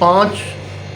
5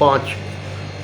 5,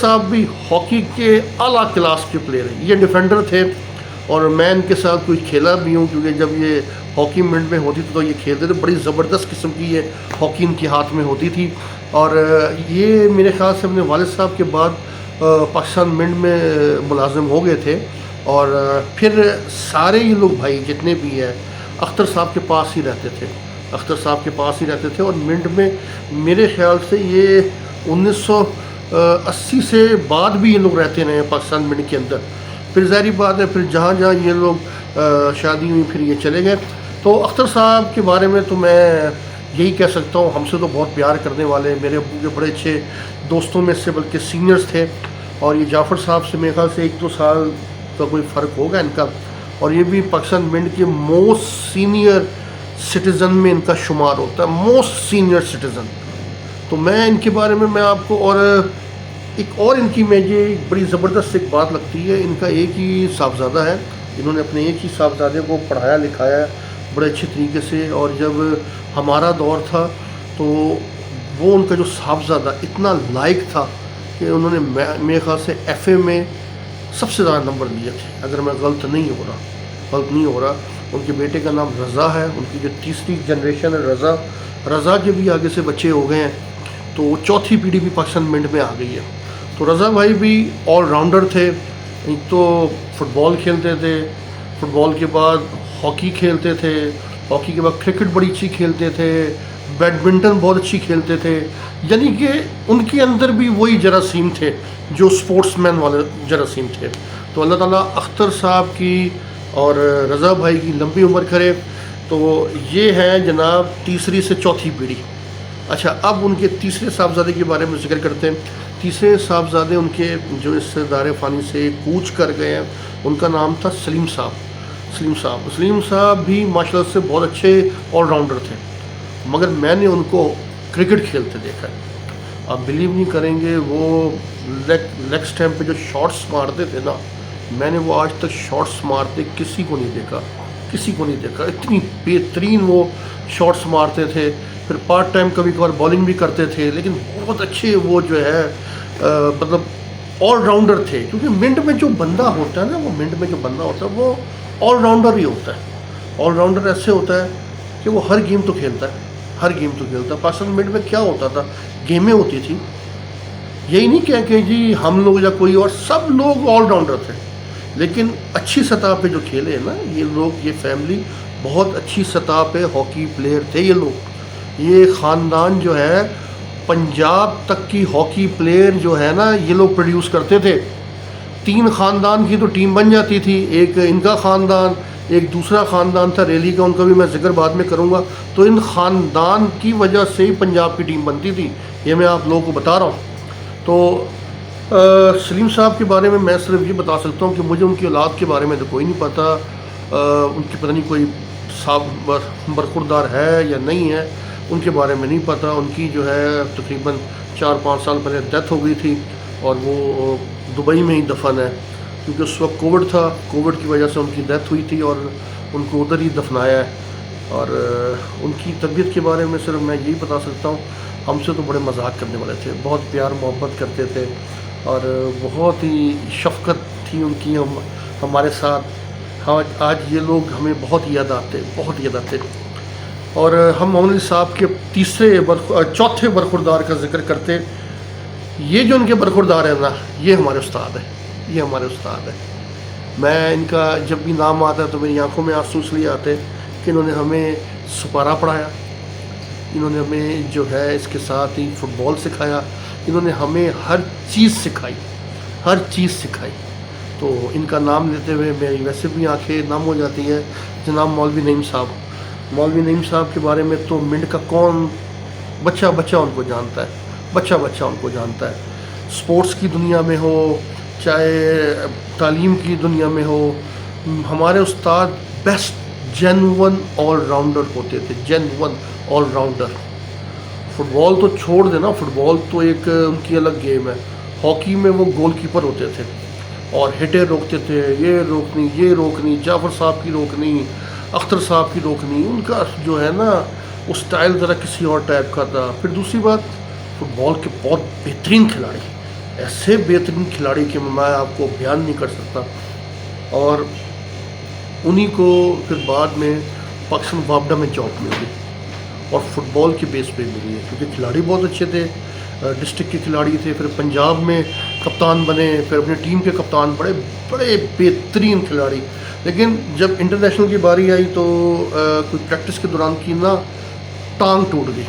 صاحب بھی ہاکی کے اعلیٰ کلاس کے پلیئر ہیں. یہ ڈیفینڈر تھے اور میں ان کے ساتھ کوئی کھیلا بھی ہوں کیونکہ جب یہ ہاکی منٹ میں ہوتی تھی تو یہ کھیلتے تھے. بڑی زبردست قسم کی یہ ہاکی ان کے ہاتھ میں ہوتی تھی. اور یہ میرے خیال سے اپنے والد صاحب کے بعد پاکستان منٹ میں ملازم ہو گئے تھے. اور پھر سارے یہ لوگ بھائی جتنے بھی ہیں اختر صاحب کے پاس ہی رہتے تھے. اختر صاحب کے پاس ہی رہتے تھے. اور منٹ میں میرے خیال سے یہ 1980 سے بعد بھی یہ لوگ رہتے رہے ہیں پاکستان منٹ کے اندر. پھر ظاہری بات ہے پھر جہاں جہاں یہ لوگ شادی ہوئی پھر یہ چلے گئے. تو اختر صاحب کے بارے میں تو میں یہی کہہ سکتا ہوں ہم سے تو بہت پیار کرنے والے میرے ابو کے بڑے اچھے دوستوں میں سے بلکہ سینئرز تھے. اور یہ جعفر صاحب سے میرے خیال سے 1-2 سال کا کوئی فرق ہوگا ان کا. اور یہ بھی پاکستان منٹ کے موسٹ سینئر سٹیزن میں ان کا شمار ہوتا ہے, موسٹ سینئر سٹیزن. تو میں ان کے بارے میں آپ کو اور ایک اور ان کی مجھے بڑی زبردست ایک بات لگتی ہے. ان کا ایک ہی صاحبزادہ ہے, انہوں نے اپنے ایک ہی صاحبزادے کو پڑھایا لکھایا ہے بڑے اچھے طریقے سے. اور جب ہمارا دور تھا تو وہ ان کا جو صاحبزادہ اتنا لائق تھا کہ انہوں نے میرے خیال سے ایف اے میں سب سے زیادہ نمبر لیے تھے اگر میں غلط نہیں ہو رہا. ان کے بیٹے کا نام رضا ہے. ان کی جو تیسری جنریشن ہے رضا کے بھی آگے سے بچے ہو گئے ہیں تو وہ چوتھی پیڑھی بھی پاکستان منٹ میں آ گئی ہے. تو رضا بھائی بھی آل راؤنڈر تھے. ایک تو فٹ بال کھیلتے تھے, فٹ بال کے بعد ہاکی کھیلتے تھے, ہاکی کے بعد کرکٹ بڑی اچھی کھیلتے تھے, بیڈمنٹن بہت اچھی کھیلتے تھے. یعنی کہ ان کے اندر بھی وہی جراثیم تھے جو سپورٹس مین والے جراثیم تھے. تو اللہ تعالیٰ اختر صاحب کی اور رضا بھائی کی لمبی عمر کرے. تو یہ ہے جناب تیسری سے چوتھی پیڑھی. اچھا اب ان کے تیسرے صاحبزادے کے بارے میں ذکر کرتے ہیں. تیسرے صاحبزادے ان کے جو اس دار فانی سے کوچ کر گئے ہیں ان کا نام تھا سلیم صاحب بھی ماشاء اللہ سے بہت اچھے آل راؤنڈر تھے. مگر میں نے ان کو کرکٹ کھیلتے دیکھا ہے. آپ بلیو نہیں کریں گے وہ لیگ سٹیمپ پہ جو شاٹس مارتے تھے نا, میں نے وہ آج تک شاٹس مارتے کسی کو نہیں دیکھا. اتنی بہترین وہ شاٹس مارتے تھے. پھر پارٹ ٹائم کبھی کبھار بالنگ بھی کرتے تھے لیکن بہت اچھے وہ جو ہے مطلب آل راؤنڈر تھے. کیونکہ منٹ میں جو بندہ ہوتا ہے نا وہ آل راؤنڈر ہی ہوتا ہے. آل راؤنڈر ایسے ہوتا ہے کہ وہ ہر گیم تو کھیلتا ہے. پاکستان منٹ میں کیا ہوتا تھا, گیمیں ہوتی تھی. یہی نہیں کہ جی ہم لوگ یا کوئی اور, سب لوگ آل راؤنڈر تھے. لیکن اچھی سطح پہ جو کھیلے ہیں نا یہ لوگ, یہ فیملی بہت اچھی سطح پہ ہاکی پلیئر تھے. یہ خاندان جو ہے پنجاب تک کی ہاکی پلیئر جو ہے نا یہ لوگ پروڈیوس کرتے تھے. 3 خاندان کی تو ٹیم بن جاتی تھی. ایک ان کا خاندان, ایک دوسرا خاندان تھا ریلی کا, ان کا بھی میں ذکر بعد میں کروں گا. تو ان خاندان کی وجہ سے ہی پنجاب کی ٹیم بنتی تھی. یہ میں آپ لوگوں کو بتا رہا ہوں. تو سلیم صاحب کے بارے میں صرف یہ بتا سکتا ہوں کہ مجھے ان کی اولاد کے بارے میں تو کوئی نہیں پتہ. ان کی پتہ نہیں کوئی صاحب برخوردار ہے یا نہیں ہے, ان کے بارے میں نہیں پتہ. ان کی جو ہے تقریباً 4-5 سال پہلے ڈیتھ ہو گئی تھی اور وہ دبئی میں ہی دفن ہے کیونکہ اس وقت کووڈ تھا. کووڈ کی وجہ سے ان کی ڈیتھ ہوئی تھی اور ان کو ادھر ہی دفنایا ہے. اور ان کی طبیعت کے بارے میں صرف میں یہی بتا سکتا ہوں ہم سے تو بڑے مذاق کرنے والے تھے, بہت پیار محبت کرتے تھے اور بہت ہی شفقت تھی ان کی ہمارے ساتھ. آج یہ لوگ ہمیں بہت یاد آتے. اور ہم محمد علی صاحب کے چوتھے برخوردار کا ذکر کرتے. یہ جو ان کے برخوردار ہیں نا یہ ہمارے استاد ہیں. میں ان کا جب بھی نام آتا ہے تو میری آنکھوں میں آنسو اس لیے آتے کہ انہوں نے ہمیں سپارہ پڑھایا, انہوں نے ہمیں جو ہے اس کے ساتھ ہی فٹ بال سکھایا, انہوں نے ہمیں ہر چیز سکھائی. تو ان کا نام لیتے ہوئے میری ویسے بھی آنکھیں نم ہو جاتی ہے. جناب مولوی نعیم صاحب کے بارے میں تو منٹ کا کون بچہ ان کو جانتا ہے. سپورٹس کی دنیا میں ہو چاہے تعلیم کی دنیا میں ہو, ہمارے استاد بیسٹ جینون آل راؤنڈر ہوتے تھے. فٹ بال تو چھوڑ دینا, فٹ بال تو ایک ان کی الگ گیم ہے. ہاکی میں وہ گول کیپر ہوتے تھے اور ہٹیں روکتے تھے, یہ روکنی, جعفر صاحب کی روکنی, اختر صاحب کی روکنی. ان کا جو ہے نا وہ سٹائل ذرا کسی اور ٹائپ کا تھا. پھر دوسری بات فٹ بال کے بہت بہترین کھلاڑی ایسے بہترین کھلاڑی کہ میں آپ کو بیان نہیں کر سکتا. اور انہی کو پھر بعد میں پاکستان وابڈا میں جاب ملی اور فٹ بال کے بیس پہ ملی ہے کیونکہ کھلاڑی بہت اچھے تھے, ڈسٹرکٹ کے کھلاڑی تھے. پھر پنجاب میں کپتان بنے, پھر اپنی ٹیم کے کپتان, بڑے بڑے بہترین کھلاڑی. لیکن جب انٹرنیشنل کی باری آئی تو کوئی پریکٹس کے دوران کی نا ٹانگ ٹوٹ گئی.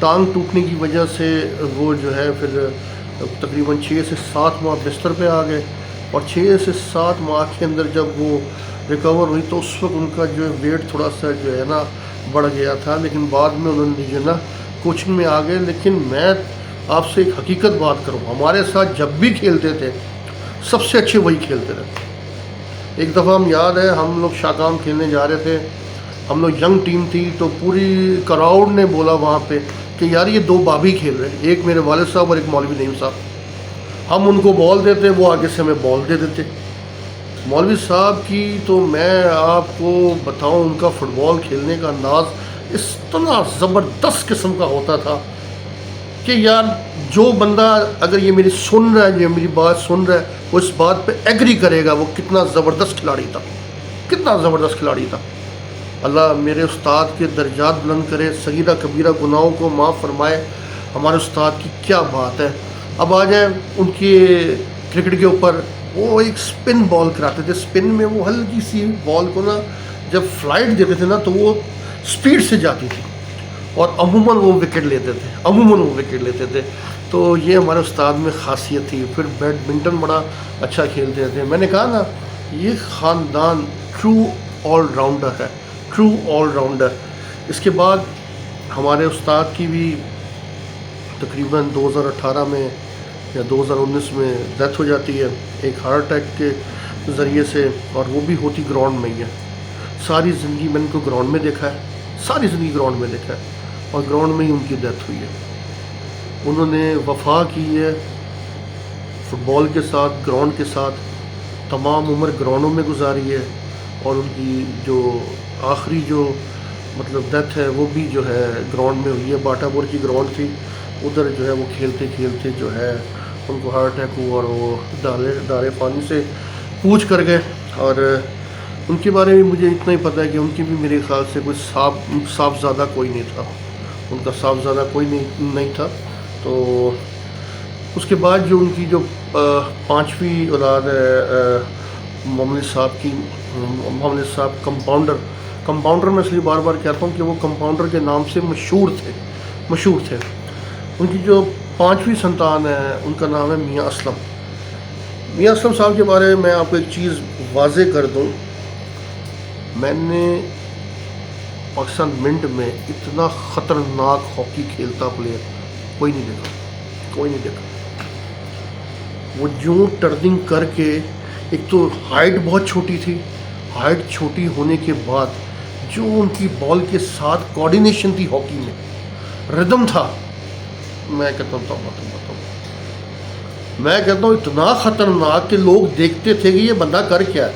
ٹانگ ٹوٹنے کی وجہ سے وہ جو ہے پھر تقریباً 6 سے 7 ماہ بستر پہ آ گئے. اور 6 سے 7 ماہ کے اندر جب وہ ریکور ہوئی تو اس وقت ان کا جو ہے ویٹ تھوڑا سا جو ہے نا بڑھ گیا تھا. لیکن بعد میں انہوں نے جو ہے نا کوچنگ میں آ گئے. لیکن میں آپ سے ایک حقیقت بات کروں, ہمارے ساتھ جب بھی کھیلتے تھے سب سے اچھے وہی کھیلتے تھے. ایک دفعہ ہم یاد ہے ہم لوگ شاکام کھیلنے جا رہے تھے, ہم لوگ ینگ ٹیم تھی, تو پوری کراؤڈ نے بولا وہاں پہ کہ یار یہ 2 بابی کھیل رہے ہیں, ایک میرے والد صاحب اور ایک مولوی نعیم صاحب. ہم ان کو بال دیتے, وہ آگے سے ہمیں بال دے دیتے. مولوی صاحب کی تو میں آپ کو بتاؤں ان کا فٹ بال کھیلنے کا انداز اس طرح زبردست قسم کا ہوتا تھا کہ یار جو بندہ اگر یہ میری سن رہا ہے, یہ میری بات سن رہا ہے, وہ اس بات پہ ایگری کرے گا وہ کتنا زبردست کھلاڑی تھا, کتنا زبردست کھلاڑی تھا. اللہ میرے استاد کے درجات بلند کرے, صغیرہ کبیرہ گناہوں کو معاف فرمائے. ہمارے استاد کی کیا بات ہے. اب آ جائیں ان کے کرکٹ کے اوپر, وہ ایک سپن بال کراتے تھے. سپن میں وہ ہلکی سی بال کو نا جب فلائٹ دیتے تھے نا تو وہ سپیڈ سے جاتی تھی اور عموماً وہ وکٹ لیتے تھے. تو یہ ہمارے استاد میں خاصیت تھی. پھر بیڈمنٹن بڑا اچھا کھیلتے تھے. میں نے کہا نا یہ خاندان ٹرو آل راؤنڈر ہے, ٹرو آل راؤنڈر. اس کے بعد ہمارے استاد کی بھی تقریباً 2018 میں یا 2019 میں ڈیتھ ہو جاتی ہے ایک ہارٹ اٹیک کے ذریعے سے, اور وہ بھی ہوتی گراؤنڈ میں ہی ہے. ساری زندگی میں ان کو گراؤنڈ میں دیکھا ہے, ساری زندگی گراؤنڈ میں دیکھا ہے, اور گراؤنڈ میں ہی ان کی ڈیتھ ہوئی ہے. انہوں نے وفا کی ہے فٹ بال کے ساتھ, گراؤنڈ کے ساتھ, تمام عمر گراؤنڈوں میں گزاری ہے. اور ان کی جو آخری جو مطلب ڈیتھ ہے وہ بھی جو ہے گراؤنڈ میں ہوئی ہے. باٹا پور کی گراؤنڈ تھی, ادھر جو ہے وہ کھیلتے کھیلتے جو ہے ان کو ہارٹ اٹیک ہوا اور وہ دارے پانی سے پوچھ کر گئے. اور ان کے بارے میں مجھے اتنا ہی پتہ ہے کہ ان کی بھی میرے خیال سے کوئی صاحبزادہ کوئی نہیں تھا, ان کا صاحبزادہ کوئی نہیں تھا. تو اس کے بعد جو ان کی جو 5ویں اولاد ہے محمد صاحب کی, محمد صاحب کمپاؤنڈر میں اس لیے بار بار کہتا ہوں کہ وہ کمپاؤنڈر کے نام سے مشہور تھے. ان کی جو 5ویں سنتان ہے ان کا نام ہے میاں اسلم. میاں اسلم صاحب کے بارے میں آپ کو ایک چیز واضح کر دوں, میں نے پاکستان منٹ میں اتنا خطرناک ہاکی کھیلتا پلیئر کوئی نہیں دیکھا. وہ جو ٹرننگ کر کے, ایک تو ہائٹ بہت چھوٹی تھی, ہائٹ چھوٹی ہونے کے بعد جو ان کی بال کے ساتھ کوارڈینیشن تھی ہاکی میں, ردم تھا, میں کہتا ہوں اتنا خطرناک کہ لوگ دیکھتے تھے کہ یہ بندہ کر کیا ہے.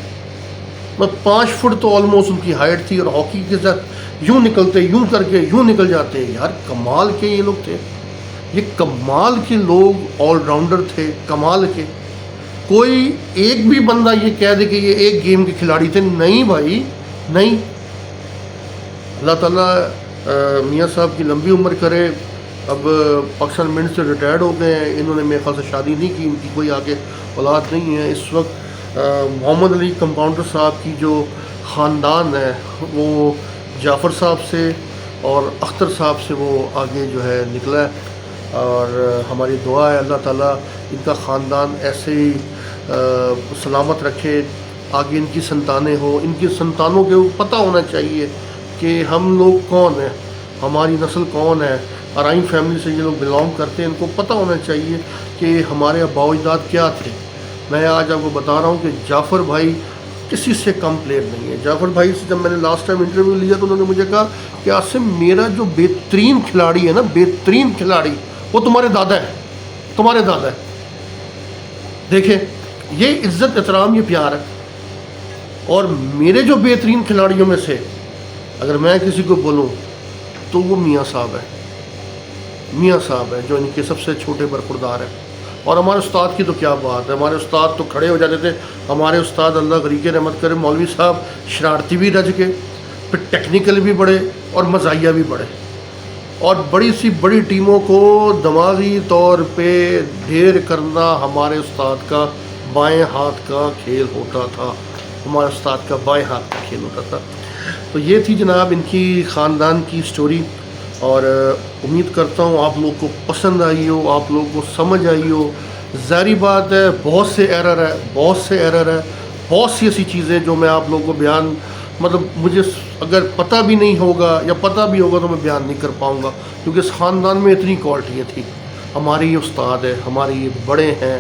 میں 5 فٹ تو آلموسٹ ان کی ہائٹ تھی, اور ہاکی کے ساتھ یوں نکلتے, یوں کر کے یوں نکل جاتے. یار کمال کے یہ لوگ تھے, یہ کمال کے لوگ آل راؤنڈر تھے, کمال کے. کوئی ایک بھی بندہ یہ کہہ دے کہ یہ ایک گیم کے کھلاڑی تھے, نہیں بھائی نہیں. اللہ تعالیٰ میاں صاحب کی لمبی عمر کرے. اب پاکستان منٹ سے ریٹائرڈ ہو گئے ہیں, انہوں نے میرے خیال سے شادی نہیں کی, ان کی کوئی آگے اولاد نہیں ہے. اس وقت محمد علی کمپاؤنڈر صاحب کی جو خاندان ہے وہ جعفر صاحب سے اور اختر صاحب سے وہ آگے جو ہے نکلا ہے. اور ہماری دعا ہے اللہ تعالیٰ ان کا خاندان ایسے ہی سلامت رکھے, آگے ان کی سنتانیں ہوں. ان کی سنتانوں کے پتہ ہونا چاہیے کہ ہم لوگ کون ہیں, ہماری نسل کون ہے. ارائیں فیملی سے یہ لوگ بلانگ کرتے ہیں, ان کو پتہ ہونا چاہیے کہ ہمارے آباء و اجداد کیا تھے. میں آج آپ کو بتا رہا ہوں کہ جعفر بھائی کسی سے کم پلیئر نہیں ہے. جعفر بھائی سے جب میں نے لاسٹ ٹائم انٹرویو لیا تو انہوں نے مجھے کہا کہ عاصم میرا جو بہترین کھلاڑی ہے نا, بہترین کھلاڑی, وہ تمہارے دادا ہے. دیکھیں یہ عزت احترام, یہ پیار ہے. اور میرے جو بہترین کھلاڑیوں میں سے اگر میں کسی کو بولوں تو وہ میاں صاحب ہے جو ان کے سب سے چھوٹے برخوردار ہیں. اور ہمارے استاد کی تو کیا بات ہے، ہمارے استاد تو کھڑے ہو جاتے تھے. ہمارے استاد اللہ غریق رحمت کرے مولوی صاحب شرارتی بھی رج کے، پھر ٹیکنیکل بھی بڑے اور مزاحیہ بھی بڑے، اور بڑی سی بڑی ٹیموں کو دماغی طور پہ ڈھیر کرنا ہمارے استاد کا بائیں ہاتھ کا کھیل ہوتا تھا. ہمارے استاد کا بائیں ہاتھ کا کھیل ہوتا تھا. تو یہ تھی جناب ان کی خاندان کی سٹوری، اور امید کرتا ہوں آپ لوگ کو پسند آئی ہو، آپ لوگوں کو سمجھ آئی ہو. ظاہری بات ہے بہت سے ایرر ہے، بہت سی ایسی چیزیں جو میں آپ لوگوں کو بیان، مطلب مجھے اگر پتہ بھی نہیں ہوگا یا پتہ بھی ہوگا تو میں بیان نہیں کر پاؤں گا، کیونکہ اس خاندان میں اتنی کوالٹیاں تھیں. ہمارے یہ استاد ہیں، ہمارے یہ بڑے ہیں،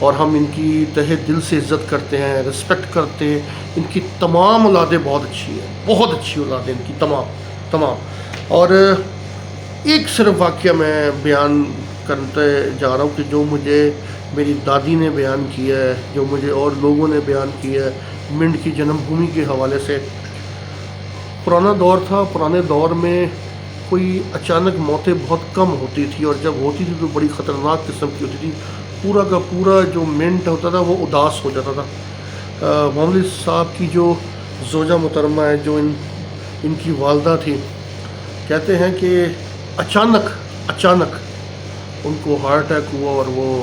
اور ہم ان کی تہہ دل سے عزت کرتے ہیں، رسپیکٹ کرتے ہیں. ان کی تمام اولادیں بہت اچھی ہیں، بہت اچھی اولادیں ان کی تمام. اور ایک صرف واقعہ میں بیان کرتے جا رہا ہوں کہ جو مجھے میری دادی نے بیان کیا ہے، جو مجھے اور لوگوں نے بیان کیا ہے منڈ کی جنم بھومی کے حوالے سے. پرانا دور تھا، پرانے دور میں کوئی اچانک موتیں بہت کم ہوتی تھی، اور جب ہوتی تھی تو بڑی خطرناک قسم کی ہوتی تھی. پورا کا پورا جو منٹ ہوتا تھا وہ اداس ہو جاتا تھا. مولوی صاحب کی جو زوجہ محترمہ ہے، جو ان کی والدہ تھی، کہتے ہیں کہ اچانک ان کو ہارٹ اٹیک ہوا اور وہ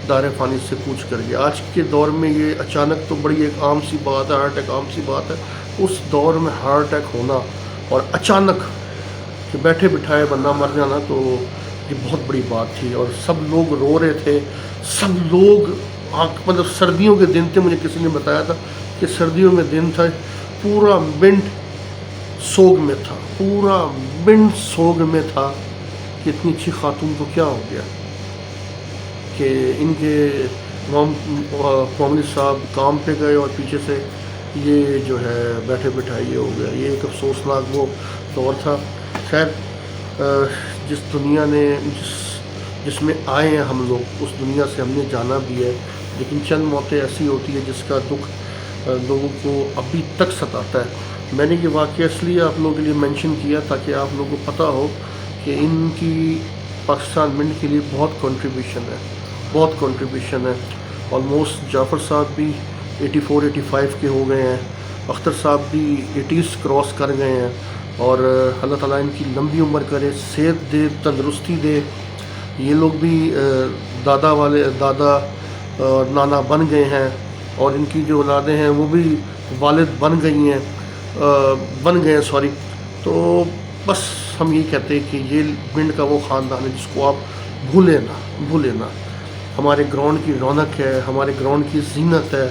دار فانی سے کوچ کر گیا. آج کے دور میں یہ اچانک تو بڑی ایک عام سی بات ہے، ہارٹ اٹیک عام سی بات ہے. اس دور میں ہارٹ اٹیک ہونا اور اچانک کہ بیٹھے بٹھائے بندہ مر جانا تو یہ بہت بڑی بات تھی. اور سب لوگ رو رہے تھے، سب لوگ مطلب سردیوں کے دن تھے. مجھے کسی نے بتایا تھا کہ سردیوں میں دن تھا، پورا منڈ سوگ میں تھا، پورا منڈ سوگ میں تھا کہ اتنی اچھی خاتون کو کیا ہو گیا، کہ ان کے مولوی صاحب کام پہ گئے اور پیچھے سے یہ جو ہے بیٹھے بٹھائے یہ ہو گیا. یہ ایک افسوسناک وہ دور تھا. خیر، جس دنیا نے جس میں آئے ہیں ہم لوگ، اس دنیا سے ہم نے جانا بھی ہے، لیکن چند موتیں ایسی ہوتی ہے جس کا دکھ لوگوں کو ابھی تک ستاتا ہے. میں نے یہ واقعہ اس لیے آپ لوگوں کے لیے مینشن کیا تاکہ آپ لوگوں کو پتہ ہو کہ ان کی پاکستان منڈ کے لیے بہت کنٹریبیوشن ہے. آلموسٹ جعفر صاحب بھی 84-85 کے ہو گئے ہیں، اختر صاحب بھی 80s کراس کر گئے ہیں، اور اللہ تعالیٰ ان کی لمبی عمر کرے، صحت دے، تندرستی دے. یہ لوگ بھی دادا اور نانا بن گئے ہیں، اور ان کی جو اولادیں ہیں وہ بھی والد بن گئے ہیں. تو بس ہم یہ کہتے ہیں کہ یہ منڈ کا وہ خاندان ہے جس کو آپ بھولے نہ. ہمارے گراؤنڈ کی رونق ہے، ہمارے گراؤنڈ کی زینت ہے.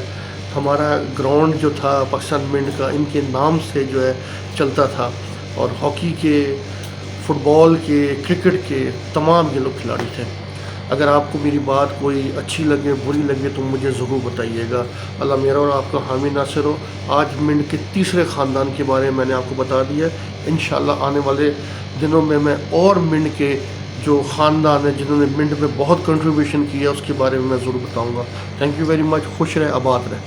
ہمارا گراؤنڈ جو تھا پاکستان منڈ کا ان کے نام سے جو ہے چلتا تھا، اور ہاکی کے، فٹ بال کے، کرکٹ کے تمام یہ لوگ کھلاڑی تھے. اگر آپ کو میری بات کوئی اچھی لگے، بری لگے تو مجھے ضرور بتائیے گا. اللہ میرا اور آپ کا حامی ناصر ہو. آج منڈ کے تیسرے خاندان کے بارے میں نے آپ کو بتا دیا ہے. انشاءاللہ آنے والے دنوں میں اور منڈ کے جو خاندان ہیں جنہوں نے منڈ میں بہت کنٹریبیوشن کیا اس کے بارے میں ضرور بتاؤں گا. Thank you very much. خوش رہے، آباد رہے.